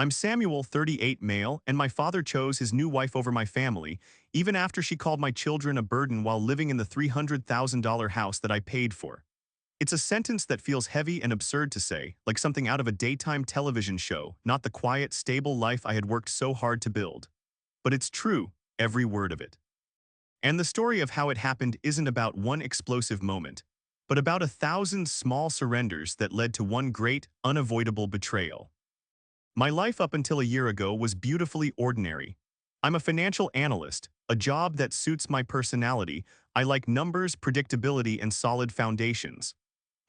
I'm Samuel, 38, male, and my father chose his new wife over my family, even after she called my children a burden while living in the $300,000 house that I paid for. It's a sentence that feels heavy and absurd to say, like something out of a daytime television show, not the quiet, stable life I had worked so hard to build. But it's true, every word of it. And the story of how it happened isn't about one explosive moment, but about 1,000 small surrenders that led to one great, unavoidable betrayal. My life up until a year ago was beautifully ordinary. I'm a financial analyst, a job that suits my personality. I like numbers, predictability, and solid foundations.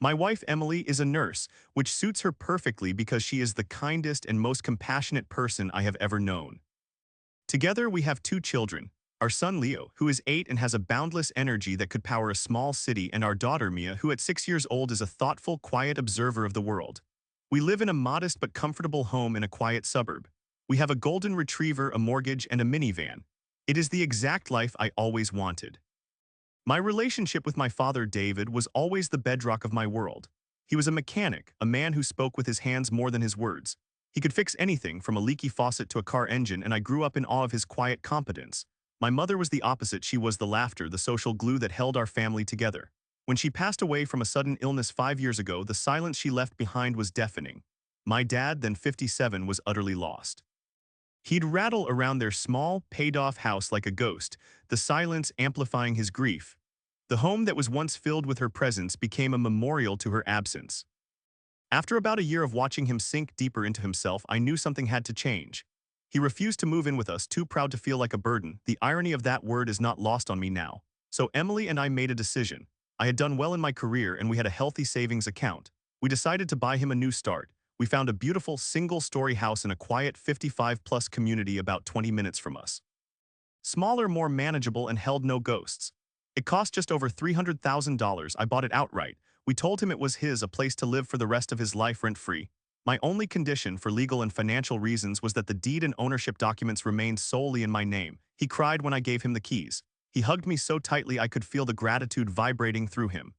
My wife Emily is a nurse, which suits her perfectly because she is the kindest and most compassionate person I have ever known. Together we have two children, our son Leo, who is 8 and has a boundless energy that could power a small city, and our daughter Mia, who at 6 years old is a thoughtful, quiet observer of the world. We live in a modest but comfortable home in a quiet suburb. We have a golden retriever, a mortgage, and a minivan. It is the exact life I always wanted. My relationship with my father, David, was always the bedrock of my world. He was a mechanic, a man who spoke with his hands more than his words. He could fix anything from a leaky faucet to a car engine, and I grew up in awe of his quiet competence. My mother was the opposite. She was the laughter, the social glue that held our family together. When she passed away from a sudden illness 5 years ago, the silence she left behind was deafening. My dad, then 57, was utterly lost. He'd rattle around their small, paid-off house like a ghost, the silence amplifying his grief. The home that was once filled with her presence became a memorial to her absence. After about a year of watching him sink deeper into himself, I knew something had to change. He refused to move in with us, too proud to feel like a burden. The irony of that word is not lost on me now. So Emily and I made a decision. I had done well in my career and we had a healthy savings account. We decided to buy him a new start. We found a beautiful single-story house in a quiet 55-plus community about 20 minutes from us. Smaller, more manageable, and held no ghosts. It cost just over $300,000. I bought it outright. We told him it was his, a place to live for the rest of his life rent-free. My only condition, for legal and financial reasons, was that the deed and ownership documents remained solely in my name. He cried when I gave him the keys. He hugged me so tightly I could feel the gratitude vibrating through him.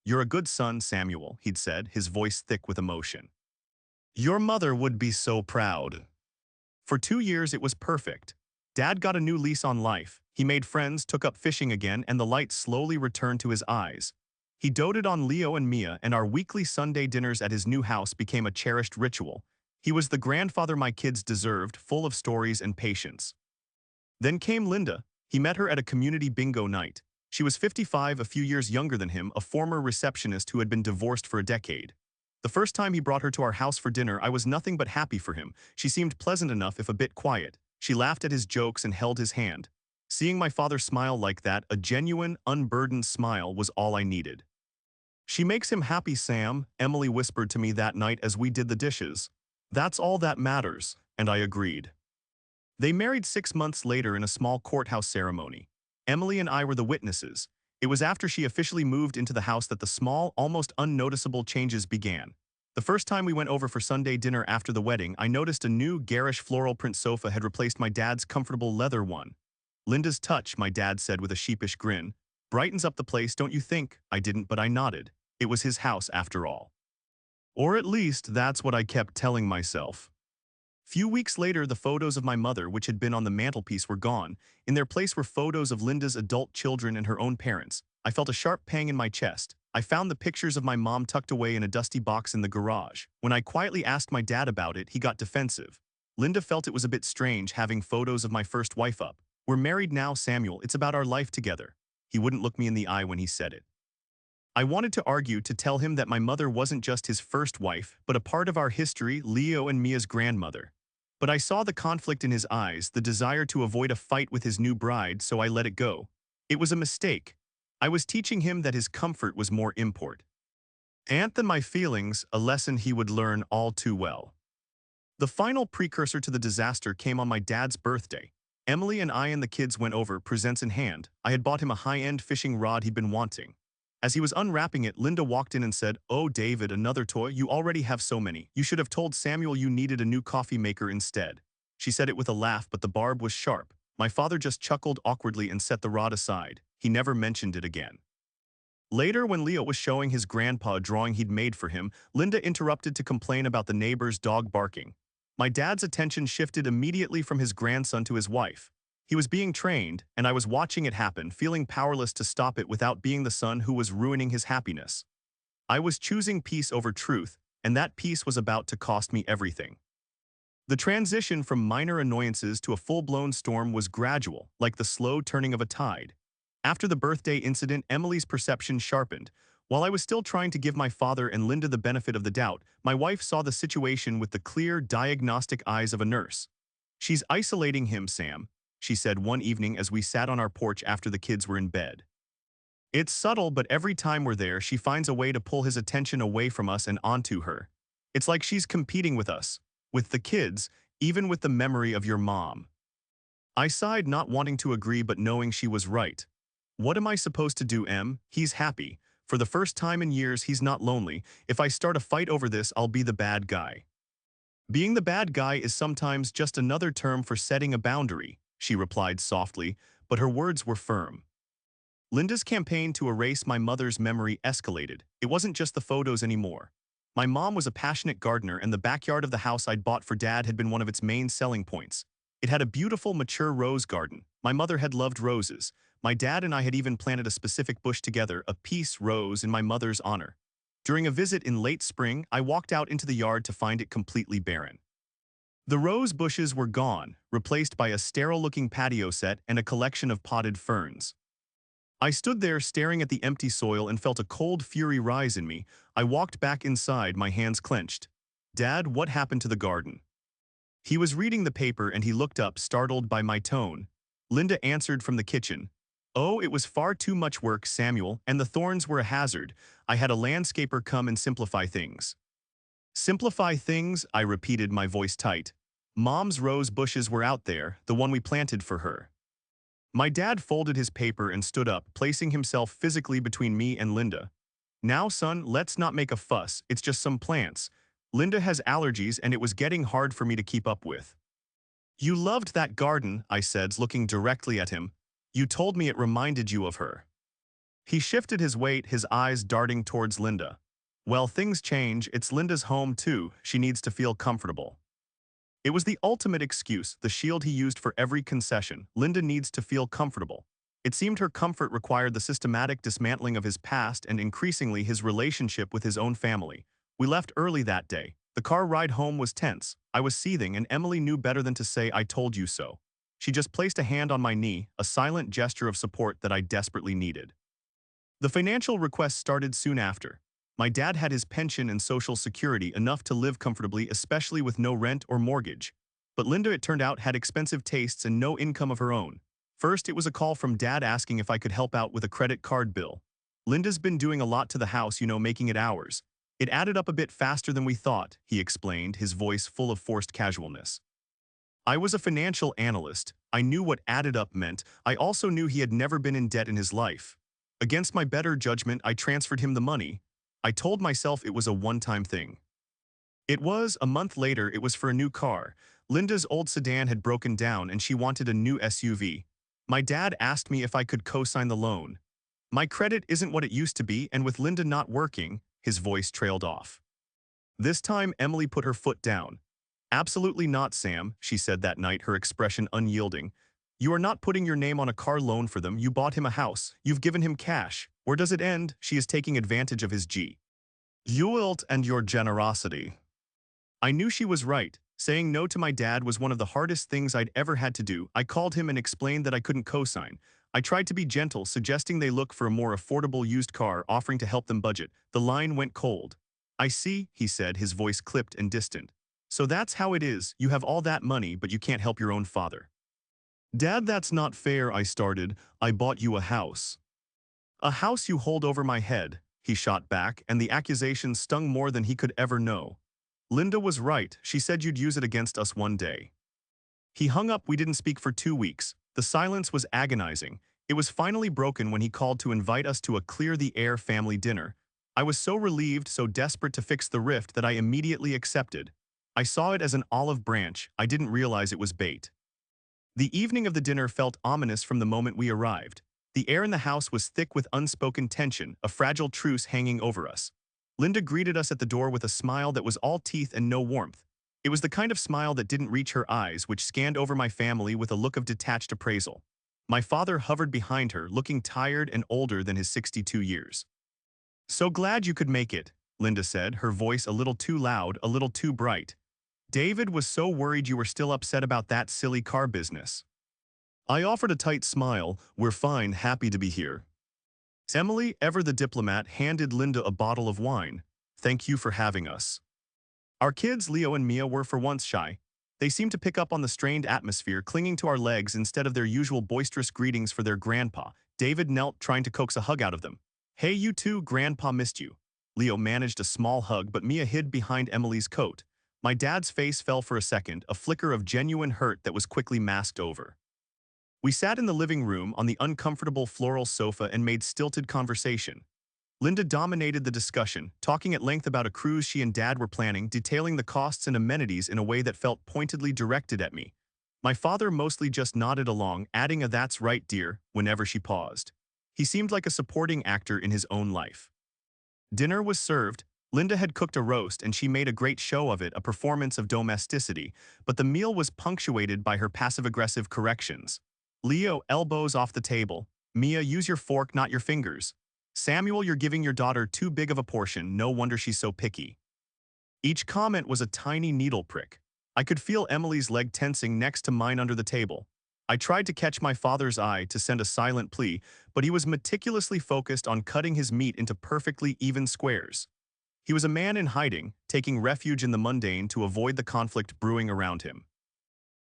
"You're a good son, Samuel," he'd said, his voice thick with emotion. "Your mother would be so proud." For 2 years it was perfect. Dad got a new lease on life. He made friends, took up fishing again, and the light slowly returned to his eyes. He doted on Leo and Mia, and our weekly Sunday dinners at his new house became a cherished ritual. He was the grandfather my kids deserved, full of stories and patience. Then came Linda. He met her at a community bingo night. She was 55, a few years younger than him, a former receptionist who had been divorced for a decade. The first time he brought her to our house for dinner, I was nothing but happy for him. She seemed pleasant enough, if a bit quiet. She laughed at his jokes and held his hand. Seeing my father smile like that, a genuine, unburdened smile, was all I needed. "She makes him happy, Sam," Emily whispered to me that night as we did the dishes. "That's all that matters," and I agreed. They married 6 months later in a small courthouse ceremony. Emily and I were the witnesses. It was after she officially moved into the house that the small, almost unnoticeable changes began. The first time we went over for Sunday dinner after the wedding, I noticed a new, garish floral print sofa had replaced my dad's comfortable leather one. "Linda's touch," my dad said with a sheepish grin, "brightens up the place, don't you think?" I didn't, but I nodded. It was his house after all. Or at least, that's what I kept telling myself. Few weeks later, the photos of my mother, which had been on the mantelpiece, were gone. In their place were photos of Linda's adult children and her own parents. I felt a sharp pang in my chest. I found the pictures of my mom tucked away in a dusty box in the garage. When I quietly asked my dad about it, he got defensive. Linda felt it was a bit strange having photos of my first wife up. "We're married now, Samuel. It's about our life together." He wouldn't look me in the eye when he said it. I wanted to argue, to tell him that my mother wasn't just his first wife, but a part of our history, Leo and Mia's grandmother. But I saw the conflict in his eyes, the desire to avoid a fight with his new bride, so I let it go. It was a mistake. I was teaching him that his comfort was more important than my feelings, a lesson he would learn all too well. The final precursor to the disaster came on my dad's birthday. Emily and I and the kids went over, presents in hand. I had bought him a high-end fishing rod he'd been wanting. As he was unwrapping it, Linda walked in and said, "Oh, David, another toy? You already have so many. You should have told Samuel you needed a new coffee maker instead." She said it with a laugh, but the barb was sharp. My father just chuckled awkwardly and set the rod aside. He never mentioned it again. Later, when Leo was showing his grandpa a drawing he'd made for him, Linda interrupted to complain about the neighbor's dog barking. My dad's attention shifted immediately from his grandson to his wife. He was being trained, and I was watching it happen, feeling powerless to stop it without being the son who was ruining his happiness. I was choosing peace over truth, and that peace was about to cost me everything. The transition from minor annoyances to a full-blown storm was gradual, like the slow turning of a tide. After the birthday incident, Emily's perception sharpened. While I was still trying to give my father and Linda the benefit of the doubt, my wife saw the situation with the clear, diagnostic eyes of a nurse. "She's isolating him, Sam," she said one evening as we sat on our porch after the kids were in bed. "It's subtle, but every time we're there, she finds a way to pull his attention away from us and onto her. It's like she's competing with us, with the kids, even with the memory of your mom." I sighed, not wanting to agree but knowing she was right. What am I supposed to do, Em? He's happy. For the first time in years, he's not lonely. If I start a fight over this, I'll be the bad guy. "Being the bad guy is sometimes just another term for setting a boundary," she replied softly, but her words were firm. Linda's campaign to erase my mother's memory escalated. It wasn't just the photos anymore. My mom was a passionate gardener, and the backyard of the house I'd bought for Dad had been one of its main selling points. It had a beautiful, mature rose garden. My mother had loved roses. My dad and I had even planted a specific bush together, a peace rose, in my mother's honor. During a visit in late spring, I walked out into the yard to find it completely barren. The rose bushes were gone, replaced by a sterile-looking patio set and a collection of potted ferns. I stood there staring at the empty soil and felt a cold fury rise in me. I walked back inside, my hands clenched. "Dad, what happened to the garden?" He was reading the paper and he looked up, startled by my tone. Linda answered from the kitchen. "Oh, it was far too much work, Samuel, and the thorns were a hazard. I had a landscaper come and simplify things." "Simplify things?" I repeated, my voice tight. "Mom's rose bushes were out there, the one we planted for her." My dad folded his paper and stood up, placing himself physically between me and Linda. "Now, son, let's not make a fuss. It's just some plants. Linda has allergies and it was getting hard for me to keep up with." "You loved that garden," I said, looking directly at him. "You told me it reminded you of her." He shifted his weight, his eyes darting towards Linda. "Well, things change. It's Linda's home too. She needs to feel comfortable." It was the ultimate excuse, the shield he used for every concession. Linda needs to feel comfortable. It seemed her comfort required the systematic dismantling of his past and increasingly his relationship with his own family. We left early that day. The car ride home was tense. I was seething, and Emily knew better than to say, "I told you so." She just placed a hand on my knee, a silent gesture of support that I desperately needed. The financial request started soon after. My dad had his pension and social security, enough to live comfortably, especially with no rent or mortgage. But Linda, it turned out, had expensive tastes and no income of her own. First, it was a call from Dad asking if I could help out with a credit card bill. "Linda's been doing a lot to the house, making it ours. It added up a bit faster than we thought," he explained, his voice full of forced casualness. I was a financial analyst. I knew what added up meant. I also knew he had never been in debt in his life. Against my better judgment, I transferred him the money. I told myself it was a one-time thing. It was. A month later, it was for a new car. Linda's old sedan had broken down and she wanted a new SUV. My dad asked me if I could co-sign the loan. My credit isn't what it used to be, and with Linda not working, his voice trailed off. This time, Emily put her foot down. "Absolutely not, Sam," she said that night, her expression unyielding. "You are not putting your name on a car loan for them. You bought him a house. You've given him cash. Where does it end? She is taking advantage of his guilt and your generosity." I knew she was right. Saying no to my dad was one of the hardest things I'd ever had to do. I called him and explained that I couldn't co-sign. I tried to be gentle, suggesting they look for a more affordable used car, offering to help them budget. The line went cold. "I see," he said, his voice clipped and distant. "So that's how it is. You have all that money, but you can't help your own father." "Dad, that's not fair," I started. "I bought you a house." "A house you hold over my head," he shot back, and the accusation stung more than he could ever know. "Linda was right. She said you'd use it against us one day." He hung up. We didn't speak for 2 weeks. The silence was agonizing. It was finally broken when he called to invite us to a clear-the-air family dinner. I was so relieved, so desperate to fix the rift, that I immediately accepted. I saw it as an olive branch. I didn't realize it was bait. The evening of the dinner felt ominous from the moment we arrived. The air in the house was thick with unspoken tension, a fragile truce hanging over us. Linda greeted us at the door with a smile that was all teeth and no warmth. It was the kind of smile that didn't reach her eyes, which scanned over my family with a look of detached appraisal. My father hovered behind her, looking tired and older than his 62 years. "So glad you could make it," Linda said, her voice a little too loud, a little too bright. "David was so worried you were still upset about that silly car business." I offered a tight smile. "We're fine, happy to be here." Emily, ever the diplomat, handed Linda a bottle of wine. "Thank you for having us." Our kids, Leo and Mia, were for once shy. They seemed to pick up on the strained atmosphere, clinging to our legs instead of their usual boisterous greetings for their grandpa. David knelt, trying to coax a hug out of them. "Hey, you two, Grandpa missed you." Leo managed a small hug, but Mia hid behind Emily's coat. My dad's face fell for a second, a flicker of genuine hurt that was quickly masked over. We sat in the living room on the uncomfortable floral sofa and made stilted conversation. Linda dominated the discussion, talking at length about a cruise she and Dad were planning, detailing the costs and amenities in a way that felt pointedly directed at me. My father mostly just nodded along, adding a "that's right, dear," whenever she paused. He seemed like a supporting actor in his own life. Dinner was served. Linda had cooked a roast and she made a great show of it, a performance of domesticity, but the meal was punctuated by her passive-aggressive corrections. "Leo, elbows off the table. Mia, use your fork, not your fingers. Samuel, you're giving your daughter too big of a portion, no wonder she's so picky." Each comment was a tiny needle prick. I could feel Emily's leg tensing next to mine under the table. I tried to catch my father's eye to send a silent plea, but he was meticulously focused on cutting his meat into perfectly even squares. He was a man in hiding, taking refuge in the mundane to avoid the conflict brewing around him.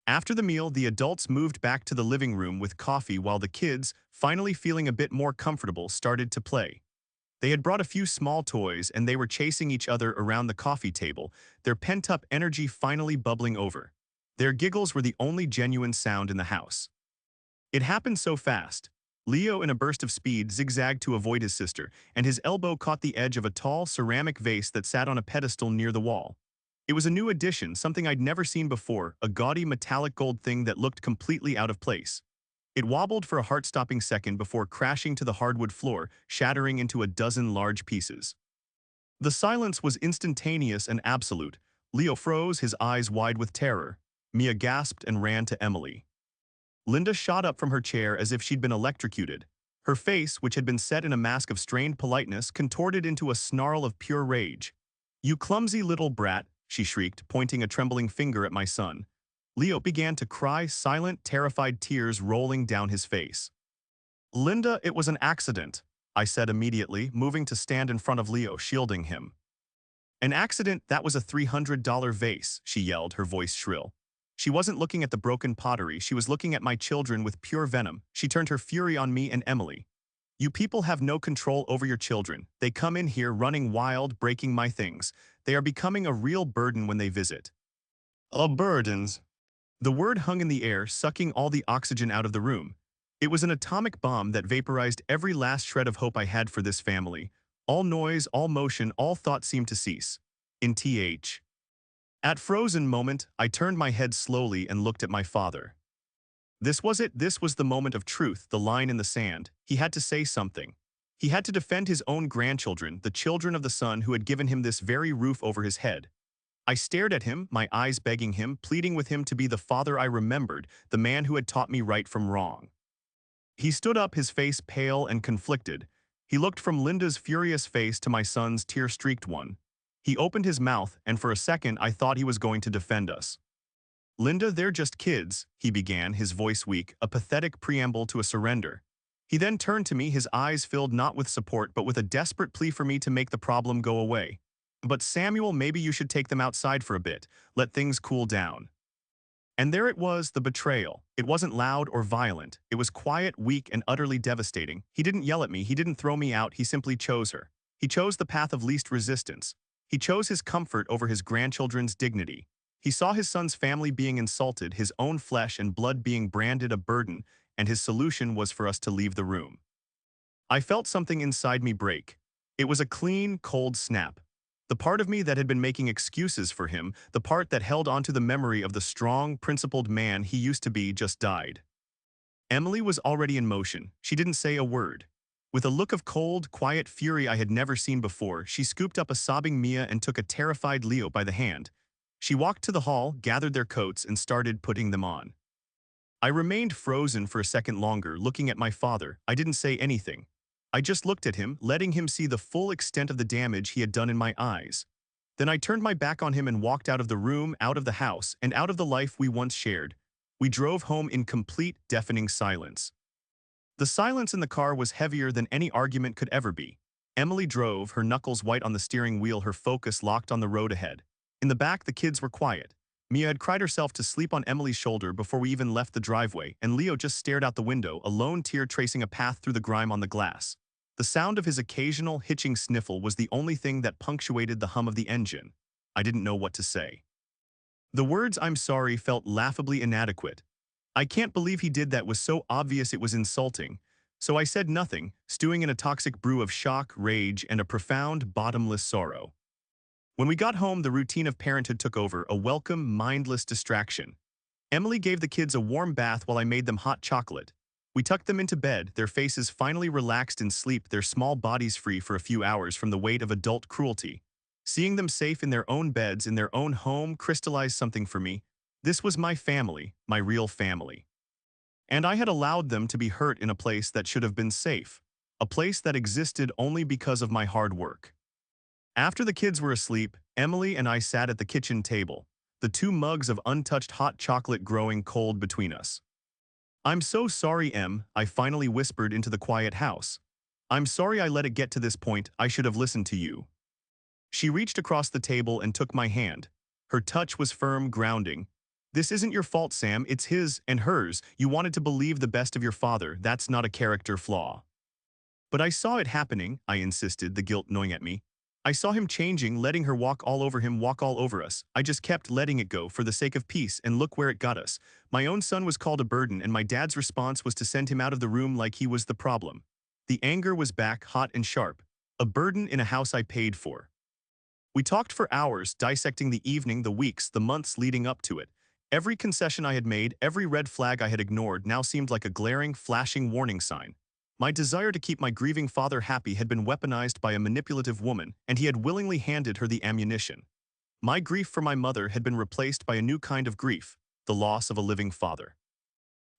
After the meal, the adults moved back to the living room with coffee while the kids, finally feeling a bit more comfortable, started to play. They had brought a few small toys and they were chasing each other around the coffee table, their pent-up energy finally bubbling over. Their giggles were the only genuine sound in the house. It happened so fast. Leo, in a burst of speed, zigzagged to avoid his sister, and his elbow caught the edge of a tall ceramic vase that sat on a pedestal near the wall. It was a new addition, something I'd never seen before, a gaudy metallic gold thing that looked completely out of place. It wobbled for a heart-stopping second before crashing to the hardwood floor, shattering into a dozen large pieces. The silence was instantaneous and absolute. Leo froze, his eyes wide with terror. Mia gasped and ran to Emily. Linda shot up from her chair as if she'd been electrocuted. Her face, which had been set in a mask of strained politeness, contorted into a snarl of pure rage. "You clumsy little brat," she shrieked, pointing a trembling finger at my son. Leo began to cry, silent, terrified tears rolling down his face. "Linda, it was an accident," I said immediately, moving to stand in front of Leo, shielding him. "An accident? That was a $300 vase," she yelled, her voice shrill. She wasn't looking at the broken pottery, she was looking at my children with pure venom. She turned her fury on me and Emily. "You people have no control over your children. They come in here running wild, breaking my things. They are becoming a real burden when they visit." "A burdens." The word hung in the air, sucking all the oxygen out of the room. It was an atomic bomb that vaporized every last shred of hope I had for this family. All noise, all motion, all thought seemed to cease. In th. At frozen moment, I turned my head slowly and looked at my father. This was it. This was the moment of truth, the line in the sand. He had to say something. He had to defend his own grandchildren, the children of the son who had given him this very roof over his head. I stared at him, my eyes begging him, pleading with him to be the father I remembered, the man who had taught me right from wrong. He stood up, his face pale and conflicted. He looked from Linda's furious face to my son's tear-streaked one. He opened his mouth, and for a second I thought he was going to defend us. "Linda, they're just kids," he began, his voice weak, a pathetic preamble to a surrender. He then turned to me, his eyes filled not with support but with a desperate plea for me to make the problem go away. "But Samuel, maybe you should take them outside for a bit, let things cool down." And there it was, the betrayal. It wasn't loud or violent. It was quiet, weak, and utterly devastating. He didn't yell at me, he didn't throw me out, he simply chose her. He chose the path of least resistance. He chose his comfort over his grandchildren's dignity. He saw his son's family being insulted, his own flesh and blood being branded a burden, and his solution was for us to leave the room. I felt something inside me break. It was a clean, cold snap. The part of me that had been making excuses for him, the part that held onto the memory of the strong, principled man he used to be, just died. Emily was already in motion. She didn't say a word. With a look of cold, quiet fury I had never seen before, she scooped up a sobbing Mia and took a terrified Leo by the hand. She walked to the hall, gathered their coats, and started putting them on. I remained frozen for a second longer, looking at my father. I didn't say anything. I just looked at him, letting him see the full extent of the damage he had done in my eyes. Then I turned my back on him and walked out of the room, out of the house, and out of the life we once shared. We drove home in complete, deafening silence. The silence in the car was heavier than any argument could ever be. Emily drove, her knuckles white on the steering wheel, her focus locked on the road ahead. In the back, the kids were quiet. Mia had cried herself to sleep on Emily's shoulder before we even left the driveway, and Leo just stared out the window, a lone tear tracing a path through the grime on the glass. The sound of his occasional hitching sniffle was the only thing that punctuated the hum of the engine. I didn't know what to say. The words "I'm sorry" felt laughably inadequate. I can't believe he did that was so obvious it was insulting. So I said nothing, stewing in a toxic brew of shock, rage, and a profound, bottomless sorrow. When we got home, the routine of parenthood took over, a welcome, mindless distraction. Emily gave the kids a warm bath while I made them hot chocolate. We tucked them into bed, their faces finally relaxed in sleep, their small bodies free for a few hours from the weight of adult cruelty. Seeing them safe in their own beds, in their own home, crystallized something for me. This was my family, my real family. And I had allowed them to be hurt in a place that should have been safe, a place that existed only because of my hard work. After the kids were asleep, Emily and I sat at the kitchen table, the two mugs of untouched hot chocolate growing cold between us. "I'm so sorry, Em," I finally whispered into the quiet house. "I'm sorry I let it get to this point. I should have listened to you." She reached across the table and took my hand. Her touch was firm, grounding. "This isn't your fault, Sam. It's his and hers. You wanted to believe the best of your father. That's not a character flaw." "But I saw it happening," I insisted, the guilt gnawing at me. "I saw him changing, letting her walk all over him, walk all over us. I just kept letting it go for the sake of peace, and look where it got us. My own son was called a burden, and my dad's response was to send him out of the room like he was the problem. The anger was back, hot and sharp. A burden in a house I paid for." We talked for hours, dissecting the evening, the weeks, the months leading up to it. Every concession I had made, every red flag I had ignored now seemed like a glaring, flashing warning sign. My desire to keep my grieving father happy had been weaponized by a manipulative woman, and he had willingly handed her the ammunition. My grief for my mother had been replaced by a new kind of grief, the loss of a living father.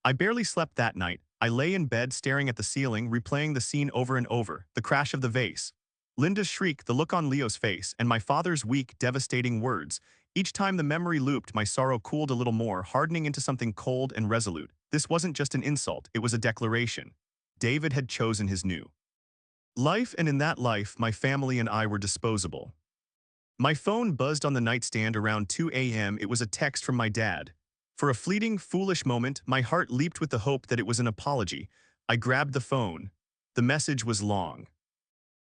I barely slept that night. I lay in bed staring at the ceiling, replaying the scene over and over, the crash of the vase, Linda's shriek, the look on Leo's face, and my father's weak, devastating words. Each time the memory looped, my sorrow cooled a little more, hardening into something cold and resolute. This wasn't just an insult, it was a declaration. David had chosen his new life, and in that life, my family and I were disposable. My phone buzzed on the nightstand around 2 a.m. It was a text from my dad. For a fleeting, foolish moment, my heart leaped with the hope that it was an apology. I grabbed the phone. The message was long.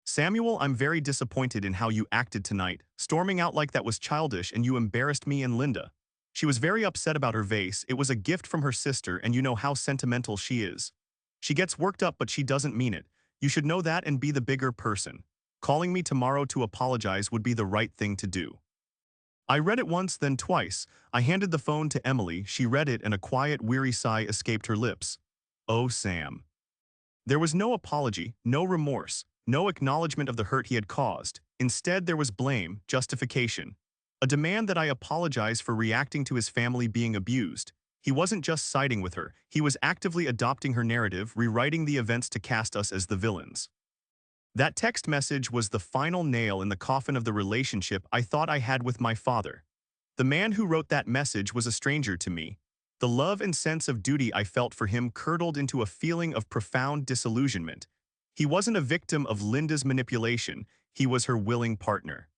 "Samuel, I'm very disappointed in how you acted tonight. Storming out like that was childish, and you embarrassed me and Linda." She was very upset about her vase. It was a gift from her sister, and you know how sentimental she is. She gets worked up, but she doesn't mean it. You should know that and be the bigger person. Calling me tomorrow to apologize would be the right thing to do. I read it once, then twice. I handed the phone to Emily. She read it, and a quiet, weary sigh escaped her lips. "Oh, Sam." There was no apology, no remorse, no acknowledgement of the hurt he had caused. Instead, there was blame, justification, a demand that I apologize for reacting to his family being abused. He wasn't just siding with her, he was actively adopting her narrative, rewriting the events to cast us as the villains. That text message was the final nail in the coffin of the relationship I thought I had with my father. The man who wrote that message was a stranger to me. The love and sense of duty I felt for him curdled into a feeling of profound disillusionment. He wasn't a victim of Linda's manipulation, he was her willing partner.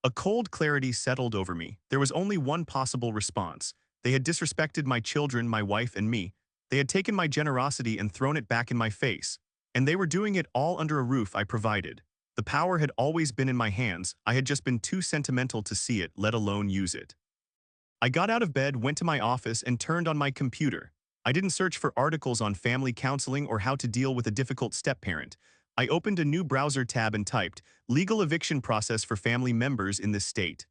A cold clarity settled over me. There was only one possible response. They had disrespected my children, my wife, and me. They had taken my generosity and thrown it back in my face. And they were doing it all under a roof I provided. The power had always been in my hands. I had just been too sentimental to see it, let alone use it. I got out of bed, went to my office, and turned on my computer. I didn't search for articles on family counseling or how to deal with a difficult step-parent. I opened a new browser tab and typed, "Legal eviction process for family members in this state."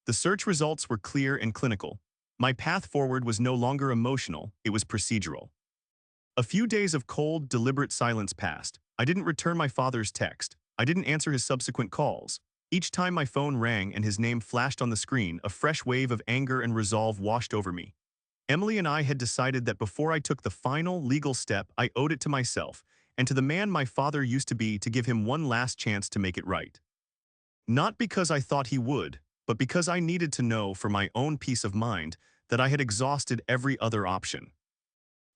The search results were clear and clinical. My path forward was no longer emotional, it was procedural. A few days of cold, deliberate silence passed. I didn't return my father's text. I didn't answer his subsequent calls. Each time my phone rang and his name flashed on the screen, a fresh wave of anger and resolve washed over me. Emily and I had decided that before I took the final legal step, I owed it to myself and to the man my father used to be to give him one last chance to make it right. Not because I thought he would, but because I needed to know for my own peace of mind that I had exhausted every other option.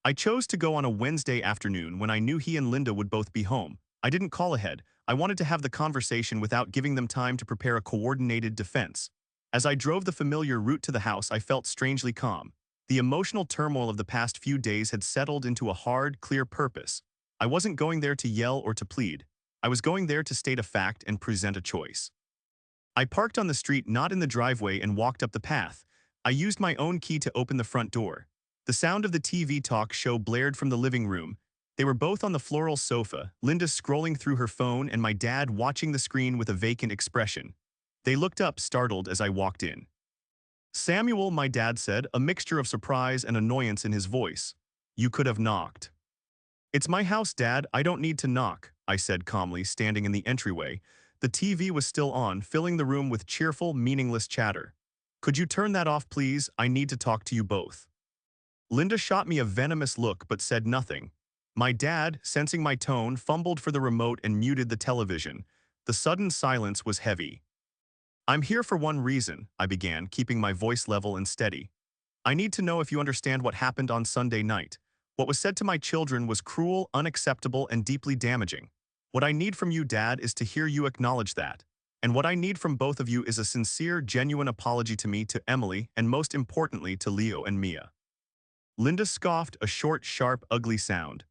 I chose to go on a Wednesday afternoon when I knew he and Linda would both be home. I didn't call ahead. I wanted to have the conversation without giving them time to prepare a coordinated defense. As I drove the familiar route to the house, I felt strangely calm. The emotional turmoil of the past few days had settled into a hard, clear purpose. I wasn't going there to yell or to plead. I was going there to state a fact and present a choice. I parked on the street, not in the driveway, and walked up the path. I used my own key to open the front door. The sound of the TV talk show blared from the living room. They were both on the floral sofa, Linda scrolling through her phone and my dad watching the screen with a vacant expression. They looked up, startled, as I walked in. "Samuel," my dad said, a mixture of surprise and annoyance in his voice. "You could have knocked." "It's my house, Dad. I don't need to knock," I said calmly, standing in the entryway. The TV was still on, filling the room with cheerful, meaningless chatter. "Could you turn that off, please? I need to talk to you both." Linda shot me a venomous look but said nothing. My dad, sensing my tone, fumbled for the remote and muted the television. The sudden silence was heavy. "I'm here for one reason," I began, keeping my voice level and steady. "I need to know if you understand what happened on Sunday night. What was said to my children was cruel, unacceptable, and deeply damaging. What I need from you, Dad, is to hear you acknowledge that. And what I need from both of you is a sincere, genuine apology to me, to Emily, and most importantly, to Leo and Mia." Linda scoffed, a short, sharp, ugly sound.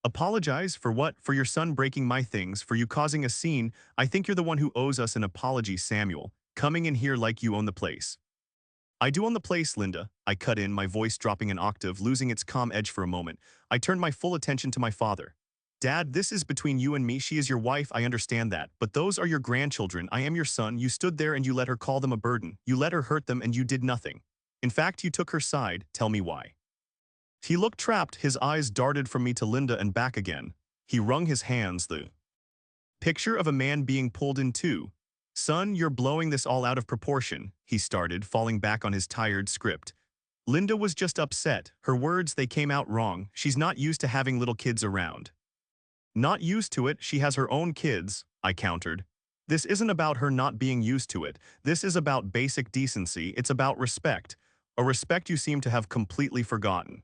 "Apologize? For what? For your son breaking my things, for you causing a scene? I think you're the one who owes us an apology, Samuel, coming in here like you own the place." "I do own the place, Linda," I cut in, my voice dropping an octave, losing its calm edge for a moment. I turned my full attention to my father. "Dad, this is between you and me. She is your wife, I understand that. But those are your grandchildren. I am your son. You stood there and you let her call them a burden. You let her hurt them and you did nothing. In fact, you took her side. Tell me why." He looked trapped, his eyes darted from me to Linda and back again. He wrung his hands, the picture of a man being pulled in two. "Son, you're blowing this all out of proportion," he started, falling back on his tired script. "Linda was just upset. Her words, they came out wrong. She's not used to having little kids around." "Not used to it, she has her own kids," I countered. "This isn't about her not being used to it. This is about basic decency. It's about respect. A respect you seem to have completely forgotten."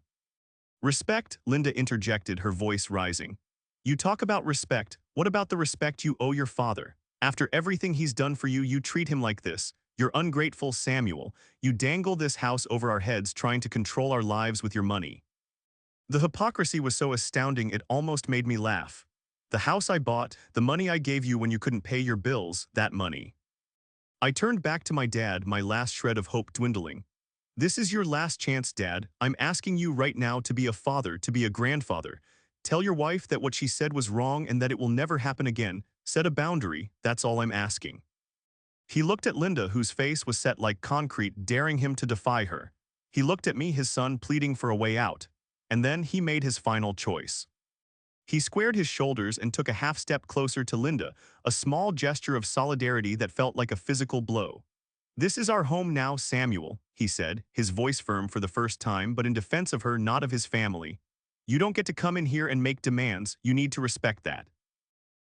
"Respect?" Linda interjected, her voice rising. "You talk about respect. What about the respect you owe your father? After everything he's done for you, you treat him like this. You're ungrateful, Samuel. You dangle this house over our heads, trying to control our lives with your money." The hypocrisy was so astounding it almost made me laugh. "The house I bought, the money I gave you when you couldn't pay your bills, that money." I turned back to my dad, my last shred of hope dwindling. "This is your last chance, Dad. I'm asking you right now to be a father, to be a grandfather. Tell your wife that what she said was wrong and that it will never happen again. Set a boundary, that's all I'm asking." He looked at Linda, whose face was set like concrete, daring him to defy her. He looked at me, his son, pleading for a way out. And then he made his final choice. He squared his shoulders and took a half step closer to Linda, a small gesture of solidarity that felt like a physical blow. "This is our home now, Samuel," he said, his voice firm for the first time, but in defense of her, not of his family. "You don't get to come in here and make demands. You need to respect that."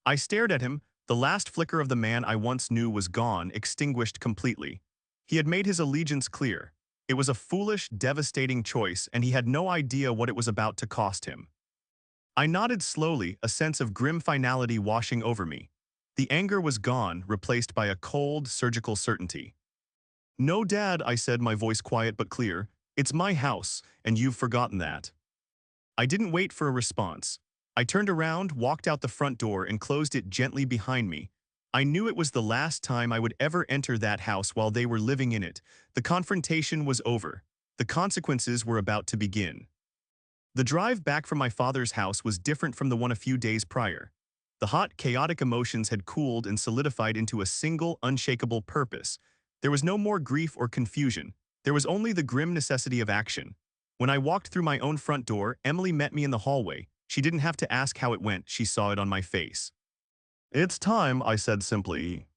I stared at him. The last flicker of the man I once knew was gone, extinguished completely. He had made his allegiance clear. It was a foolish, devastating choice, and he had no idea what it was about to cost him. I nodded slowly, a sense of grim finality washing over me. The anger was gone, replaced by a cold, surgical certainty. "No, Dad," I said, my voice quiet but clear. "It's my house, and you've forgotten that." I didn't wait for a response. I turned around, walked out the front door, and closed it gently behind me. I knew it was the last time I would ever enter that house while they were living in it. The confrontation was over. The consequences were about to begin. The drive back from my father's house was different from the one a few days prior. The hot, chaotic emotions had cooled and solidified into a single, unshakable purpose. There was no more grief or confusion. There was only the grim necessity of action. When I walked through my own front door, Emily met me in the hallway. She didn't have to ask how it went, she saw it on my face. "It's time," I said simply.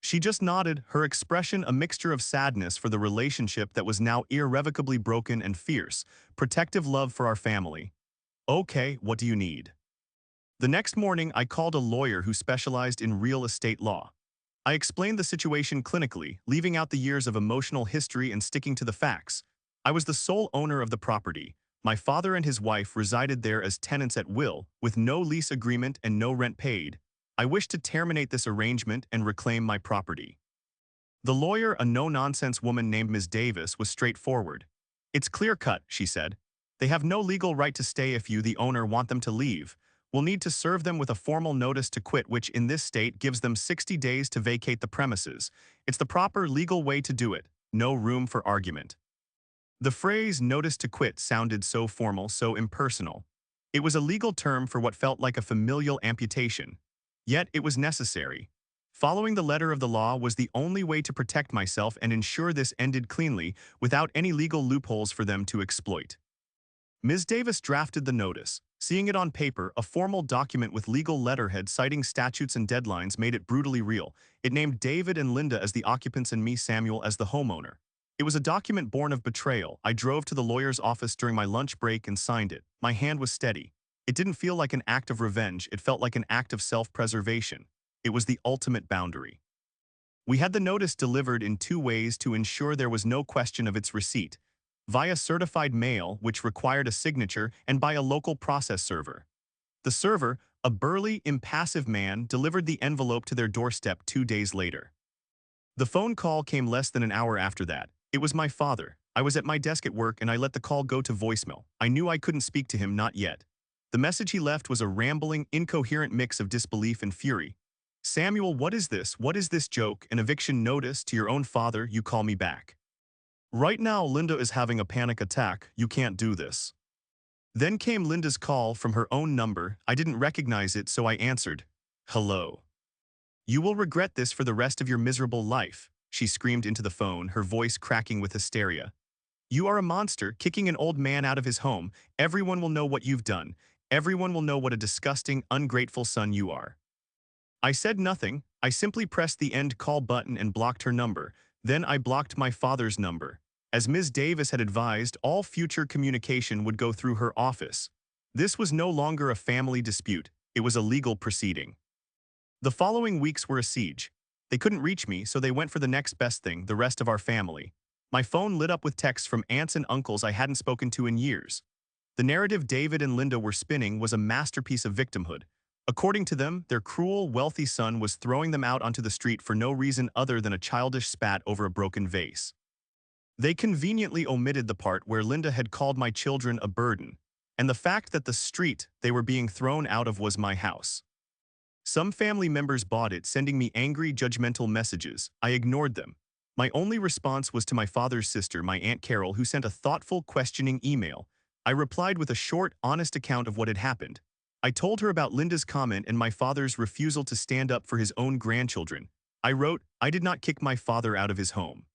She just nodded, her expression a mixture of sadness for the relationship that was now irrevocably broken and fierce, protective love for our family. Okay, what do you need? The next morning, I called a lawyer who specialized in real estate law. I explained the situation clinically, leaving out the years of emotional history and sticking to the facts. I was the sole owner of the property. My father and his wife resided there as tenants at will, with no lease agreement and no rent paid. I wished to terminate this arrangement and reclaim my property. The lawyer, a no-nonsense woman named Ms. Davis, was straightforward. It's clear-cut, she said. They have no legal right to stay if you, the owner, want them to leave. We'll need to serve them with a formal notice to quit, which in this state gives them 60 days to vacate the premises. It's the proper legal way to do it. No room for argument. The phrase notice to quit sounded so formal, so impersonal. It was a legal term for what felt like a familial amputation. Yet it was necessary. Following the letter of the law was the only way to protect myself and ensure this ended cleanly without any legal loopholes for them to exploit. Ms. Davis drafted the notice. Seeing it on paper, a formal document with legal letterhead citing statutes and deadlines made it brutally real. It named David and Linda as the occupants and me, Samuel, as the homeowner. It was a document born of betrayal. I drove to the lawyer's office during my lunch break and signed it. My hand was steady. It didn't feel like an act of revenge, it felt like an act of self-preservation. It was the ultimate boundary. We had the notice delivered in two ways to ensure there was no question of its receipt: via certified mail, which required a signature, and by a local process server. The server, a burly, impassive man, delivered the envelope to their doorstep 2 days later. The phone call came less than an hour after that. It was my father. I was at my desk at work and I let the call go to voicemail. I knew I couldn't speak to him, not yet. The message he left was a rambling, incoherent mix of disbelief and fury. Samuel, what is this? What is this joke? An eviction notice to your own father? You call me back. Right now, Linda is having a panic attack. You can't do this. Then came Linda's call from her own number. I didn't recognize it, so I answered. Hello. You will regret this for the rest of your miserable life, she screamed into the phone, her voice cracking with hysteria. You are a monster, kicking an old man out of his home. Everyone will know what you've done. Everyone will know what a disgusting, ungrateful son you are. I said nothing. I simply pressed the end call button and blocked her number. Then I blocked my father's number. As Ms. Davis had advised, all future communication would go through her office. This was no longer a family dispute. It was a legal proceeding. The following weeks were a siege. They couldn't reach me, so they went for the next best thing, the rest of our family. My phone lit up with texts from aunts and uncles I hadn't spoken to in years. The narrative David and Linda were spinning was a masterpiece of victimhood. According to them, their cruel, wealthy son was throwing them out onto the street for no reason other than a childish spat over a broken vase. They conveniently omitted the part where Linda had called my children a burden, and the fact that the street they were being thrown out of was my house. Some family members bought it, sending me angry, judgmental messages. I ignored them. My only response was to my father's sister, my Aunt Carol, who sent a thoughtful, questioning email. I replied with a short, honest account of what had happened. I told her about Linda's comment and my father's refusal to stand up for his own grandchildren. I wrote, I did not kick my father out of his home.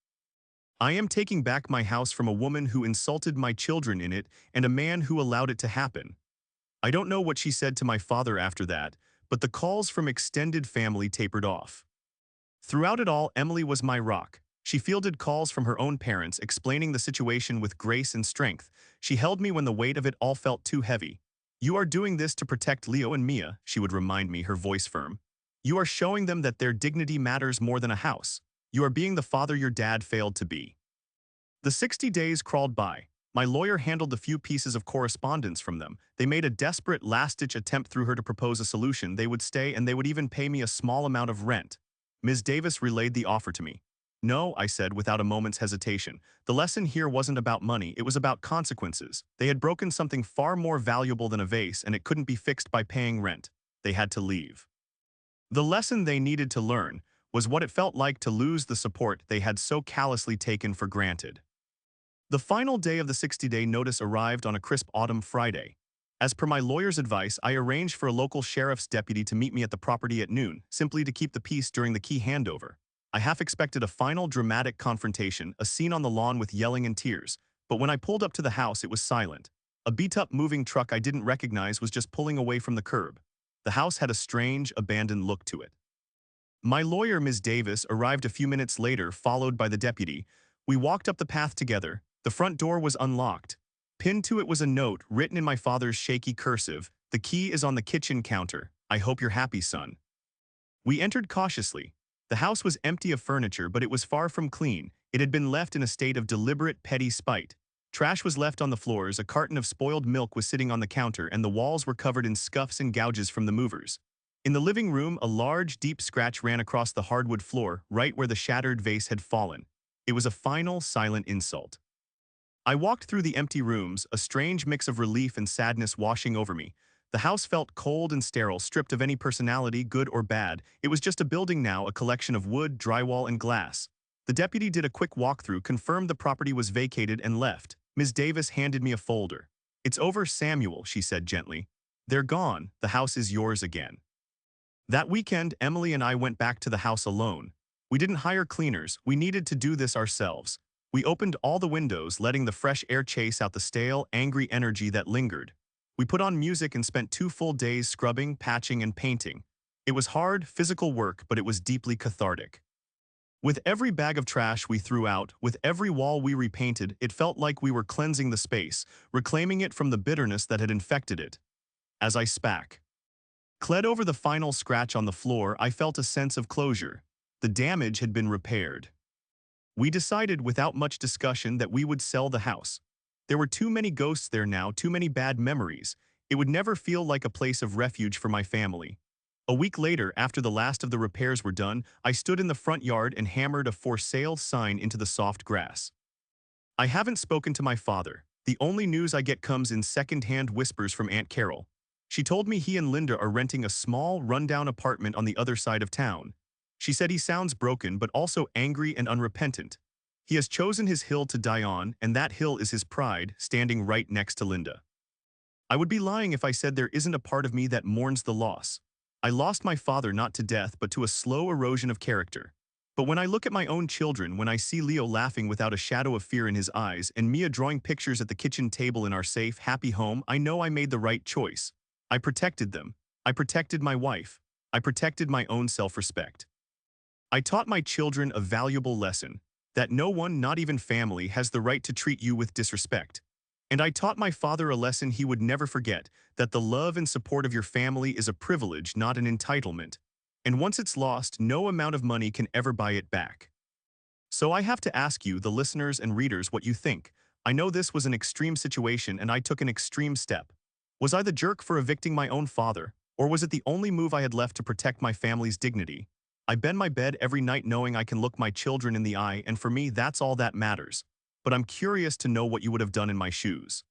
I am taking back my house from a woman who insulted my children in it and a man who allowed it to happen. I don't know what she said to my father after that, but the calls from extended family tapered off. Throughout it all, Emily was my rock. She fielded calls from her own parents, explaining the situation with grace and strength. She held me when the weight of it all felt too heavy. You are doing this to protect Leo and Mia, she would remind me, her voice firm. You are showing them that their dignity matters more than a house. You are being the father your dad failed to be. The 60 days crawled by. My lawyer handled the few pieces of correspondence from them. They made a desperate last-ditch attempt through her to propose a solution. They would stay and they would even pay me a small amount of rent. Ms. Davis relayed the offer to me. No, I said without a moment's hesitation. The lesson here wasn't about money, it was about consequences. They had broken something far more valuable than a vase and it couldn't be fixed by paying rent. They had to leave. The lesson they needed to learn was what it felt like to lose the support they had so callously taken for granted. The final day of the 60-day notice arrived on a crisp autumn Friday. As per my lawyer's advice, I arranged for a local sheriff's deputy to meet me at the property at noon, simply to keep the peace during the key handover. I half expected a final dramatic confrontation, a scene on the lawn with yelling and tears, but when I pulled up to the house, it was silent. A beat-up moving truck I didn't recognize was just pulling away from the curb. The house had a strange, abandoned look to it. My lawyer, Ms. Davis, arrived a few minutes later, followed by the deputy. We walked up the path together. The front door was unlocked. Pinned to it was a note written in my father's shaky cursive. The key is on the kitchen counter. I hope you're happy, son. We entered cautiously. The house was empty of furniture, but it was far from clean. It had been left in a state of deliberate, petty spite. Trash was left on the floors, a carton of spoiled milk was sitting on the counter, and the walls were covered in scuffs and gouges from the movers. In the living room, a large, deep scratch ran across the hardwood floor, right where the shattered vase had fallen. It was a final, silent insult. I walked through the empty rooms, a strange mix of relief and sadness washing over me. The house felt cold and sterile, stripped of any personality, good or bad. It was just a building now, a collection of wood, drywall, and glass. The deputy did a quick walkthrough, confirmed the property was vacated, and left. Ms. Davis handed me a folder. "It's over, Samuel," she said gently. "They're gone. The house is yours again." That weekend, Emily and I went back to the house alone. We didn't hire cleaners. We needed to do this ourselves. We opened all the windows, letting the fresh air chase out the stale, angry energy that lingered. We put on music and spent 2 full days scrubbing, patching, and painting. It was hard, physical work, but it was deeply cathartic. With every bag of trash we threw out, with every wall we repainted, it felt like we were cleansing the space, reclaiming it from the bitterness that had infected it. As I spat Cled over the final scratch on the floor, I felt a sense of closure. The damage had been repaired. We decided without much discussion that we would sell the house. There were too many ghosts there now, too many bad memories. It would never feel like a place of refuge for my family. A week later, after the last of the repairs were done, I stood in the front yard and hammered a "for sale" sign into the soft grass. I haven't spoken to my father. The only news I get comes in second-hand whispers from Aunt Carol. She told me he and Linda are renting a small, rundown apartment on the other side of town. She said he sounds broken but also angry and unrepentant. He has chosen his hill to die on, and that hill is his pride, standing right next to Linda. I would be lying if I said there isn't a part of me that mourns the loss. I lost my father not to death but to a slow erosion of character. But when I look at my own children, when I see Leo laughing without a shadow of fear in his eyes and Mia drawing pictures at the kitchen table in our safe, happy home, I know I made the right choice. I protected them. I protected my wife. I protected my own self-respect. I taught my children a valuable lesson, that no one, not even family, has the right to treat you with disrespect. And I taught my father a lesson he would never forget, that the love and support of your family is a privilege, not an entitlement. And once it's lost, no amount of money can ever buy it back. So I have to ask you, the listeners and readers, what you think. I know this was an extreme situation and I took an extreme step. Was I the jerk for evicting my own father, or was it the only move I had left to protect my family's dignity? I bend my bed every night knowing I can look my children in the eye, and for me, that's all that matters. But I'm curious to know what you would have done in my shoes.